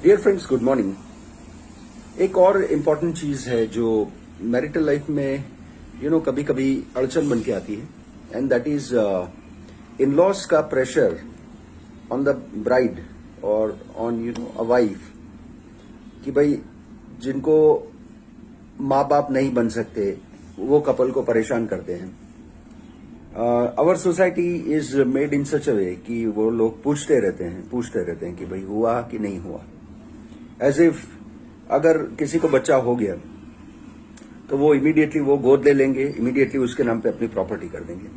Dear friends, good morning. एक और important चीज है जो मैरिटल लाइफ में कभी कभी अड़चन बन के आती है, and that is in laws का प्रेशर ऑन द ब्राइड और ऑन अ वाइफ कि भाई जिनको माँ बाप नहीं बन सकते वो कपल को परेशान करते हैं। Our society is made in such a way कि वो लोग पूछते रहते हैं कि भाई हुआ कि नहीं हुआ, एज इफ अगर किसी को बच्चा हो गया तो वो इमीडिएटली वो गोद ले लेंगे, इमीडिएटली उसके नाम पे अपनी प्रॉपर्टी कर देंगे।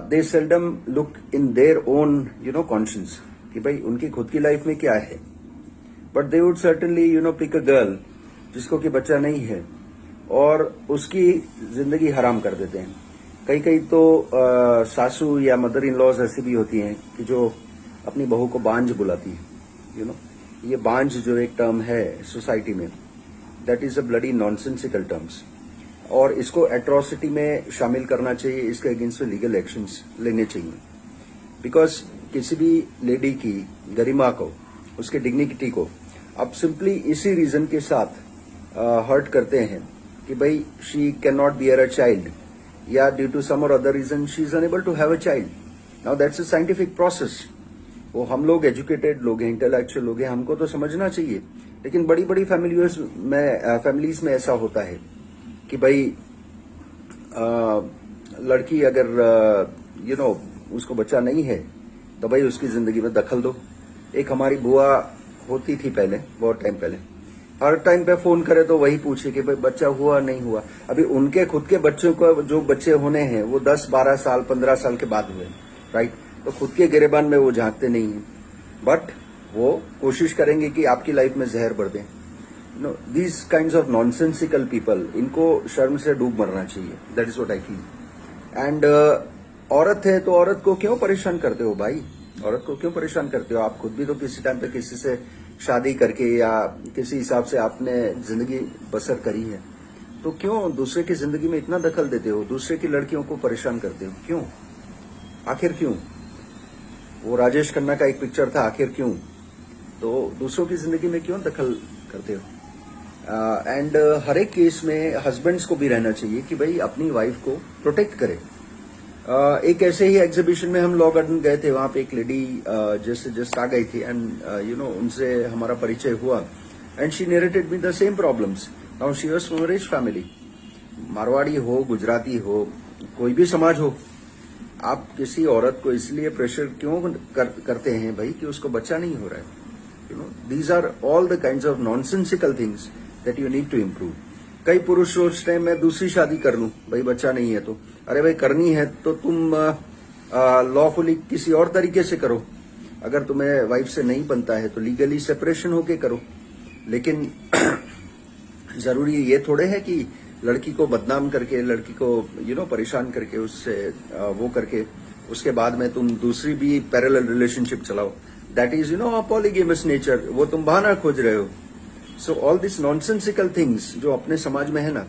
They seldom look in their own conscience कि भाई उनकी खुद की लाइफ में क्या है, but they would certainly pick a girl जिसको कि बच्चा नहीं है और उसकी जिंदगी हराम कर देते हैं। कई कई तो सासू या मदर इन लॉज ऐसी भी होती हैं कि जो अपनी बहू को बांझ बुलाती है। ये बांझ जो एक टर्म है सोसाइटी में, that is a bloody nonsensical terms, और इसको एट्रोसिटी में शामिल करना चाहिए। इसके अगेंस्ट लीगल एक्शंस लेने चाहिए, बिकॉज किसी भी लेडी की गरिमा को, उसके डिग्निटी को आप सिंपली इसी रीजन के साथ हर्ट करते हैं कि भाई she can not bear a child, या due to some or other reason she is unable to have a child. Now that's a scientific process. वो हम लोग एजुकेटेड लोग हैं, इंटेलेक्चुअल लोग हैं, हमको तो समझना चाहिए, लेकिन बड़ी बड़ी फैमिलीज में ऐसा होता है कि भाई लड़की अगर उसको बच्चा नहीं है तो भाई उसकी जिंदगी में दखल दो। एक हमारी बुआ होती थी पहले, बहुत टाइम पहले, हर टाइम पे फोन करे तो वही पूछे कि भाई बच्चा हुआ नहीं हुआ। अभी उनके खुद के बच्चों को जो बच्चे होने हैं वो 10, 12 साल, 15 साल के बाद हुए, राइट? तो खुद के गिरेबान में वो झांकते नहीं है, बट वो कोशिश करेंगे कि आपकी लाइफ में जहर भर दें। These kind of nonsensical people, इनको शर्म से डूब मरना चाहिए। That is what I feel. And औरत है तो औरत को क्यों परेशान करते हो भाई? औरत को क्यों परेशान करते हो? आप खुद भी तो किसी टाइम पे किसी से शादी करके या किसी हिसाब से आपने जिंदगी बसर करी है, तो क्यों दूसरे की जिंदगी में इतना दखल देते हो? दूसरे की लड़कियों को परेशान करते हो क्यों? आखिर क्यों? वो राजेश खन्ना का एक पिक्चर था, आखिर क्यों? तो दूसरों की जिंदगी में क्यों दखल करते हो? एंड हर एक केस में हस्बैंड्स को भी रहना चाहिए कि भाई अपनी वाइफ को प्रोटेक्ट करे। एक ऐसे ही एग्जीबिशन में हम लॉ गार्डन गए थे, वहां पे एक लेडी जस्ट आ गई थी, एंड उनसे हमारा परिचय हुआ, and she narrated me the same problems. Now she was from rich family, Marwari हो, गुजराती हो, कोई भी समाज हो, आप किसी औरत को इसलिए प्रेशर क्यों करते हैं भाई कि उसको बच्चा नहीं हो रहा है? These are all the kinds of nonsensical things that you need to improve. कई पुरुष सोचते हैं मैं दूसरी शादी कर लूं, भाई बच्चा नहीं है तो। अरे भाई करनी है तो तुम लॉफुली किसी और तरीके से करो। अगर तुम्हें वाइफ से नहीं बनता है तो लीगली सेपरेशन होके करो। लेकिन जरूरी ये थोड़े है कि लड़की को बदनाम करके, लड़की को परेशान करके, उससे वो करके उसके बाद में तुम दूसरी भी पैरेलल रिलेशनशिप चलाओ। दैट इज पॉलीगेमस नेचर, वो तुम बहाना खोज रहे हो। So all this nonsensical things जो अपने समाज में है ना,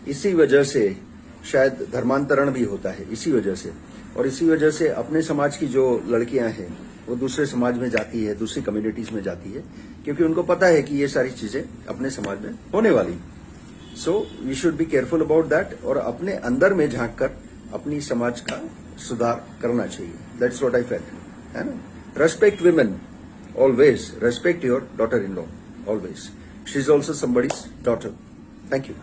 इसी वजह से शायद धर्मांतरण भी होता है, इसी वजह से। और इसी वजह से अपने समाज की जो लड़कियां हैं वो दूसरे समाज में जाती है, दूसरी कम्युनिटीज में जाती है, क्योंकि उनको पता है कि ये सारी चीजें अपने समाज में होने वाली। So we should be careful about that, और अपने अंदर में झांक कर अपनी समाज का सुधार करना चाहिए। दैट्स व्हाट आई फेल्ट, है ना? Respect women always, respect your daughter-in-law always. She's also somebody's daughter. Thank you.